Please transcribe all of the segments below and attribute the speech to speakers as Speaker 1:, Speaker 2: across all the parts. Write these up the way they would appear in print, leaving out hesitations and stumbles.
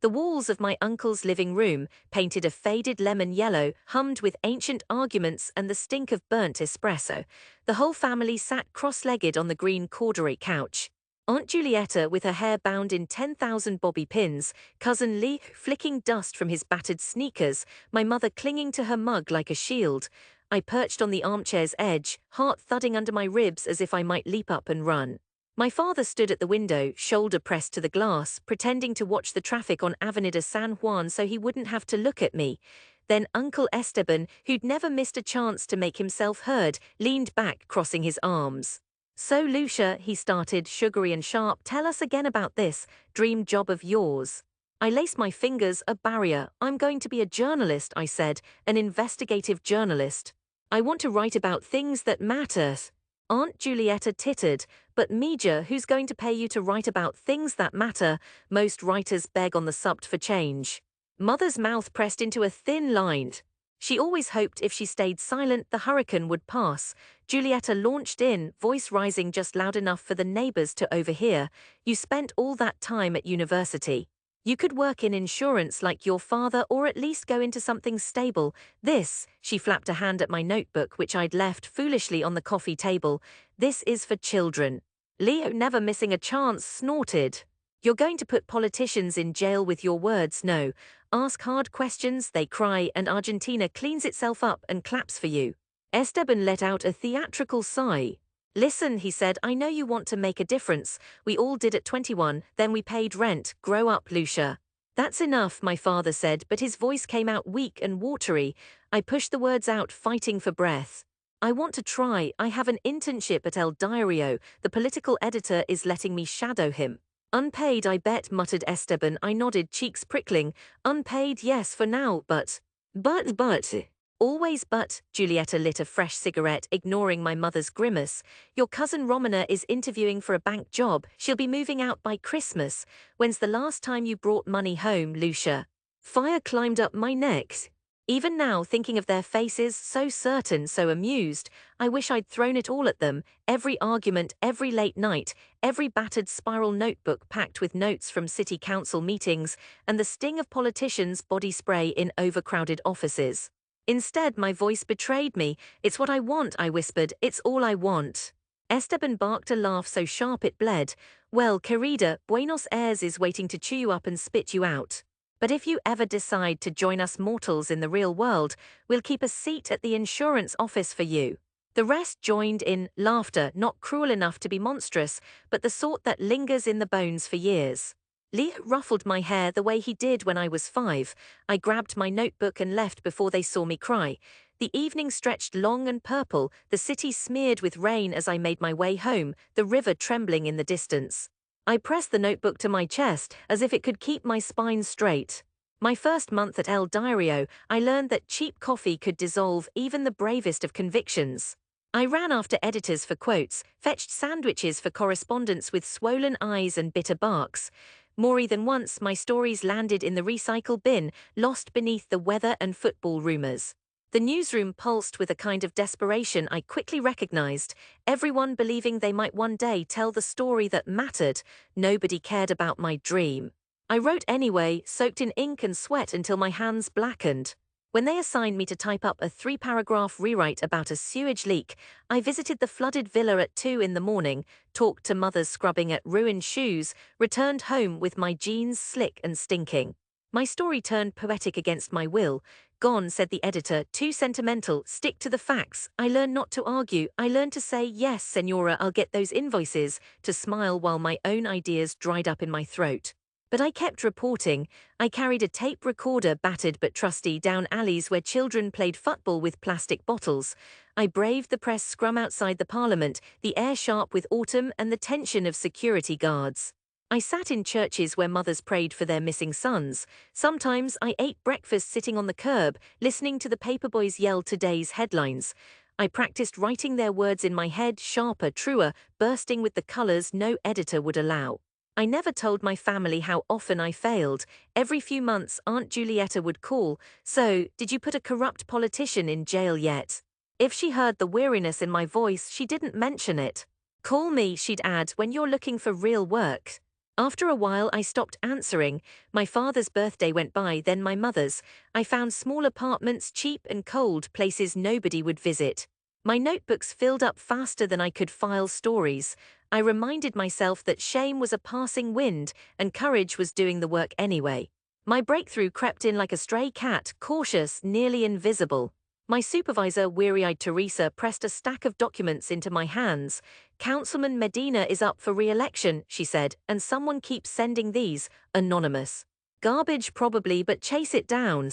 Speaker 1: The walls of my uncle's living room, painted a faded lemon yellow, hummed with ancient arguments and the stink of burnt espresso. The whole family sat cross-legged on the green corduroy couch. Aunt Julietta with her hair bound in 10,000 bobby pins, Cousin Lee flicking dust from his battered sneakers, my mother clinging to her mug like a shield. I perched on the armchair's edge, heart thudding under my ribs as if I might leap up and run. My father stood at the window, shoulder pressed to the glass, pretending to watch the traffic on Avenida San Juan so he wouldn't have to look at me. Then Uncle Esteban, who'd never missed a chance to make himself heard, leaned back, crossing his arms. "So, Lucia," he started, sugary and sharp, "tell us again about this dream job of yours." I laced my fingers, a barrier. "I'm going to be a journalist," I said, "an investigative journalist. I want to write about things that matter." Aunt Julietta tittered. "But Mija, who's going to pay you to write about things that matter? Most writers beg on the subt for change." Mother's mouth pressed into a thin line. She always hoped if she stayed silent the hurricane would pass. Julietta launched in, voice rising just loud enough for the neighbors to overhear. "You spent all that time at university. You could work in insurance like your father or at least go into something stable. This," she flapped a hand at my notebook which I'd left foolishly on the coffee table, "this is for children." Leo, never missing a chance, snorted. "You're going to put politicians in jail with your words, no. Ask hard questions, they cry, and Argentina cleans itself up and claps for you." Esteban let out a theatrical sigh. "Listen," he said, "I know you want to make a difference. We all did at 21, then we paid rent. Grow up, Lucia." "That's enough," my father said, but his voice came out weak and watery. I pushed the words out, fighting for breath. "I want to try. I have an internship at El Diario. The political editor is letting me shadow him." "Unpaid, I bet," muttered Esteban. I nodded, cheeks prickling. "Unpaid, yes, for now, but. Always but." Julietta lit a fresh cigarette, ignoring my mother's grimace. "Your cousin Romana is interviewing for a bank job. She'll be moving out by Christmas. When's the last time you brought money home, Lucia?" Fire climbed up my neck. Even now, thinking of their faces, so certain, so amused, I wish I'd thrown it all at them, every argument, every late night, every battered spiral notebook packed with notes from city council meetings, and the sting of politicians' body spray in overcrowded offices. Instead, my voice betrayed me. "It's what I want," I whispered. "It's all I want." Esteban barked a laugh so sharp it bled. "Well, querida, Buenos Aires is waiting to chew you up and spit you out. But if you ever decide to join us mortals in the real world, we'll keep a seat at the insurance office for you." The rest joined in laughter, not cruel enough to be monstrous, but the sort that lingers in the bones for years. Leo ruffled my hair the way he did when I was 5. I grabbed my notebook and left before they saw me cry. The evening stretched long and purple, the city smeared with rain as I made my way home, the river trembling in the distance. I pressed the notebook to my chest, as if it could keep my spine straight. My first month at El Diario, I learned that cheap coffee could dissolve even the bravest of convictions. I ran after editors for quotes, fetched sandwiches for correspondents with swollen eyes and bitter barks. More than once, my stories landed in the recycle bin, lost beneath the weather and football rumors. The newsroom pulsed with a kind of desperation I quickly recognized, everyone believing they might one day tell the story that mattered. Nobody cared about my dream. I wrote anyway, soaked in ink and sweat until my hands blackened. When they assigned me to type up a 3-paragraph rewrite about a sewage leak, I visited the flooded villa at 2 in the morning, talked to mothers scrubbing at ruined shoes, returned home with my jeans slick and stinking. My story turned poetic against my will. "Gone," said the editor, "too sentimental, stick to the facts." I learned not to argue, I learned to say, "Yes, senora, I'll get those invoices," to smile while my own ideas dried up in my throat. But I kept reporting. I carried a tape recorder, battered but trusty, down alleys where children played football with plastic bottles. I braved the press scrum outside the parliament, the air sharp with autumn and the tension of security guards. I sat in churches where mothers prayed for their missing sons. Sometimes I ate breakfast sitting on the curb, listening to the paperboys yell today's headlines. I practiced writing their words in my head, sharper, truer, bursting with the colors no editor would allow. I never told my family how often I failed. Every few months, Aunt Julietta would call. "So, did you put a corrupt politician in jail yet?" If she heard the weariness in my voice, she didn't mention it. "Call me," she'd add, "when you're looking for real work." After a while, I stopped answering. My father's birthday went by, then my mother's. I found small apartments, cheap and cold, places nobody would visit. My notebooks filled up faster than I could file stories. I reminded myself that shame was a passing wind and courage was doing the work anyway. My breakthrough crept in like a stray cat, cautious, nearly invisible. My supervisor, weary-eyed Teresa, pressed a stack of documents into my hands. Councilman Medina is up for re-election, she said, and someone keeps sending these, anonymous. Garbage probably, but chase it down.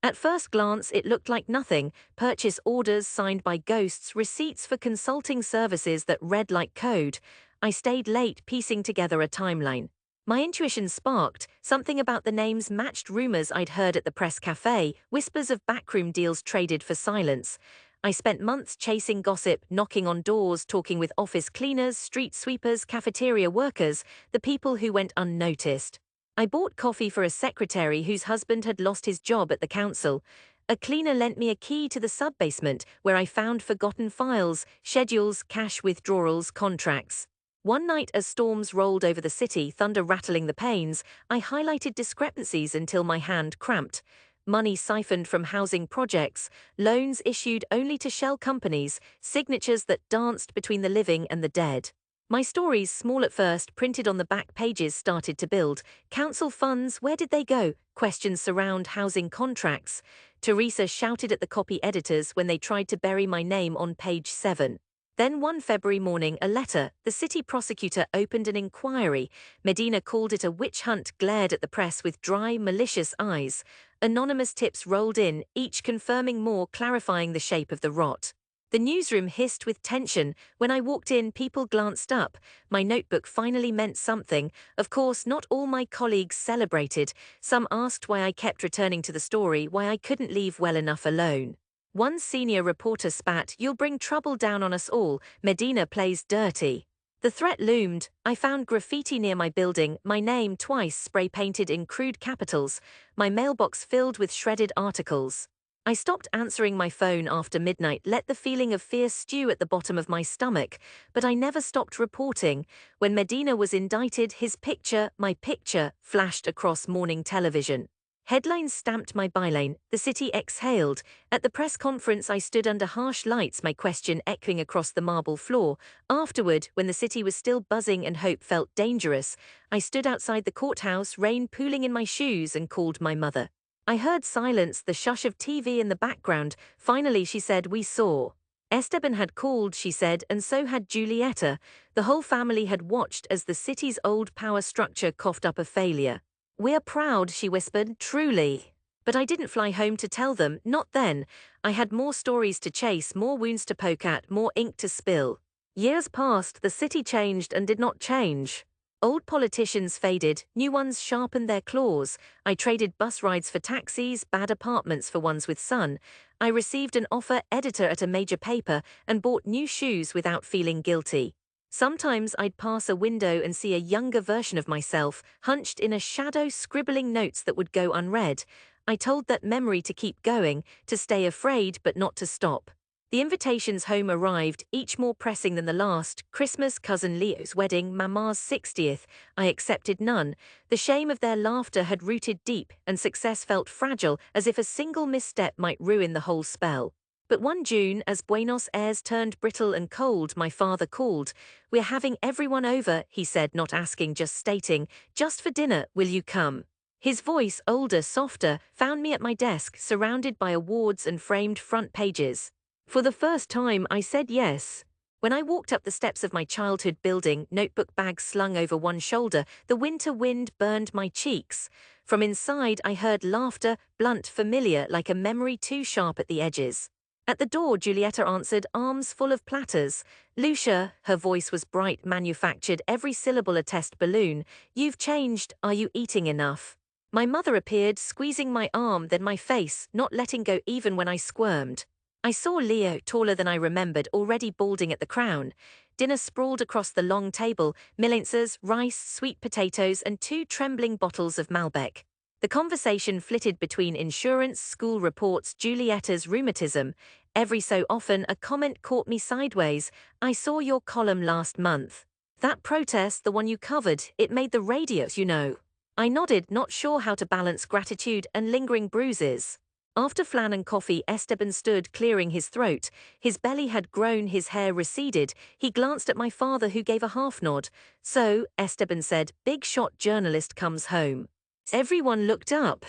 Speaker 1: At first glance, it looked like nothing. Purchase orders signed by ghosts, receipts for consulting services that read like code. I stayed late piecing together a timeline. My intuition sparked. Something about the names matched rumors I'd heard at the press cafe, whispers of backroom deals traded for silence. I spent months chasing gossip, knocking on doors, talking with office cleaners, street sweepers, cafeteria workers, the people who went unnoticed. I bought coffee for a secretary whose husband had lost his job at the council. A cleaner lent me a key to the sub-basement, where I found forgotten files, schedules, cash withdrawals, contracts. One night as storms rolled over the city, thunder rattling the panes, I highlighted discrepancies until my hand cramped. Money siphoned from housing projects, loans issued only to shell companies, signatures that danced between the living and the dead. My stories, small at first, printed on the back pages, started to build. Council funds, where did they go? Questions surround housing contracts. Teresa shouted at the copy editors when they tried to bury my name on page 7. Then one February morning, a letter. The city prosecutor opened an inquiry. Medina called it a witch hunt, glared at the press with dry, malicious eyes. Anonymous tips rolled in, each confirming more, clarifying the shape of the rot. The newsroom hissed with tension. When I walked in, people glanced up. My notebook finally meant something. Of course, not all my colleagues celebrated. Some asked why I kept returning to the story, why I couldn't leave well enough alone. One senior reporter spat, "You'll bring trouble down on us all. Medina plays dirty." The threat loomed. I found graffiti near my building, my name twice spray-painted in crude capitals, my mailbox filled with shredded articles. I stopped answering my phone after midnight, let the feeling of fear stew at the bottom of my stomach, but I never stopped reporting. When Medina was indicted, his picture, my picture, flashed across morning television. Headlines stamped my byline. The city exhaled. At the press conference, I stood under harsh lights, my question echoing across the marble floor. Afterward, when the city was still buzzing and hope felt dangerous, I stood outside the courthouse, rain pooling in my shoes, and called my mother. I heard silence, the shush of TV in the background. Finally, she said, "We saw." Esteban had called, she said, and so had Julieta. The whole family had watched as the city's old power structure coughed up a failure. "We're proud," she whispered, "truly." But I didn't fly home to tell them, not then. I had more stories to chase, more wounds to poke at, more ink to spill. Years passed, the city changed and did not change. Old politicians faded, new ones sharpened their claws. I traded bus rides for taxis, bad apartments for ones with sun. I received an offer editor at a major paper and bought new shoes without feeling guilty. Sometimes I'd pass a window and see a younger version of myself, hunched in a shadow, scribbling notes that would go unread. I told that memory to keep going, to stay afraid but not to stop. The invitations home arrived, each more pressing than the last. Christmas, cousin Leo's wedding, Mama's 60th. I accepted none. The shame of their laughter had rooted deep, and success felt fragile, as if a single misstep might ruin the whole spell. But one June, as Buenos Aires turned brittle and cold, my father called. "We're having everyone over," he said, not asking, just stating. "Just for dinner, will you come?" His voice, older, softer, found me at my desk, surrounded by awards and framed front pages. For the first time, I said yes. When I walked up the steps of my childhood building, notebook bag slung over one shoulder, the winter wind burned my cheeks. From inside, I heard laughter, blunt, familiar, like a memory too sharp at the edges. At the door, Julieta answered, arms full of platters. "Lucia," her voice was bright, manufactured, every syllable a test balloon. "You've changed, are you eating enough?" My mother appeared, squeezing my arm, then my face, not letting go even when I squirmed. I saw Leo, taller than I remembered, already balding at the crown. Dinner sprawled across the long table, milancas, rice, sweet potatoes, and 2 trembling bottles of Malbec. The conversation flitted between insurance, school reports, Julieta's rheumatism. Every so often, a comment caught me sideways. "I saw your column last month." That protest, the one you covered, it made the radio, you know. I nodded, not sure how to balance gratitude and lingering bruises. After flan and coffee, Esteban stood clearing his throat. His belly had grown, his hair receded. He glanced at my father, who gave a half nod. So, Esteban said, big shot journalist comes home. Everyone looked up.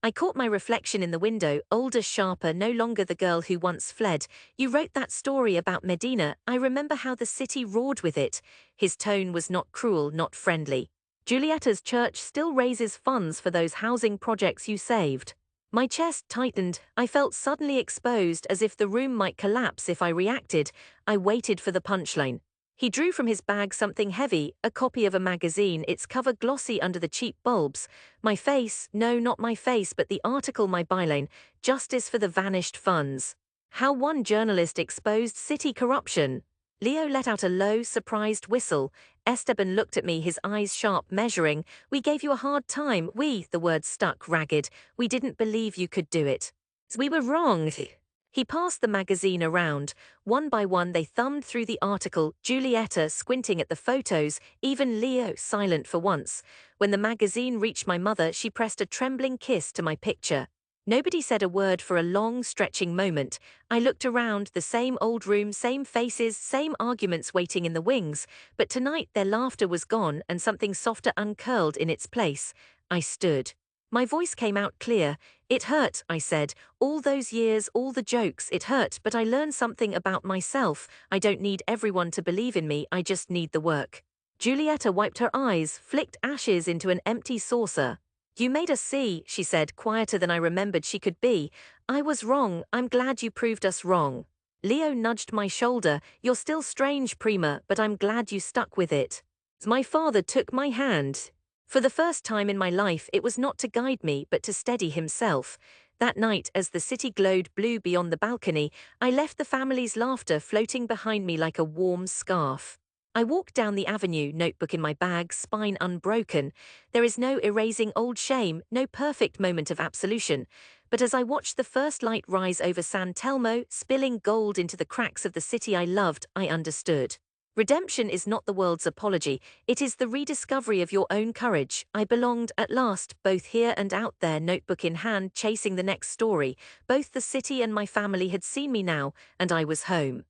Speaker 1: I caught my reflection in the window, older, sharper, no longer the girl who once fled. You wrote that story about Medina. I remember how the city roared with it. His tone was not cruel, not friendly. Julietta's church still raises funds for those housing projects you saved. My chest tightened. I felt suddenly exposed, as if the room might collapse if I reacted. I waited for the punchline. He drew from his bag something heavy, a copy of a magazine, its cover glossy under the cheap bulbs. My face, no, not my face, but the article, my byline, Justice for the Vanished Funds. How one journalist exposed city corruption. Leo let out a low, surprised whistle. Esteban looked at me, his eyes sharp, measuring. We gave you a hard time. The words stuck ragged. We didn't believe you could do it. We were wrong. He passed the magazine around. One by one they thumbed through the article, Julietta squinting at the photos, even Leo silent for once. When the magazine reached my mother, she pressed a trembling kiss to my picture. Nobody said a word for a long, stretching moment. I looked around, the same old room, same faces, same arguments waiting in the wings, but tonight their laughter was gone and something softer uncurled in its place. I stood. My voice came out clear. It hurt, I said. All those years, all the jokes, it hurt, but I learned something about myself. I don't need everyone to believe in me, I just need the work. Julietta wiped her eyes, flicked ashes into an empty saucer. You made us see, she said, quieter than I remembered she could be. I was wrong, I'm glad you proved us wrong. Leo nudged my shoulder. You're still strange, Prima, but I'm glad you stuck with it. My father took my hand. For the first time in my life, it was not to guide me, but to steady himself. That night, as the city glowed blue beyond the balcony, I left the family's laughter floating behind me like a warm scarf. I walked down the avenue, notebook in my bag, spine unbroken. There is no erasing old shame, no perfect moment of absolution. But as I watched the first light rise over San Telmo, spilling gold into the cracks of the city I loved, I understood. Redemption is not the world's apology, it is the rediscovery of your own courage. I belonged, at last, both here and out there, notebook in hand, chasing the next story. Both the city and my family had seen me now, and I was home.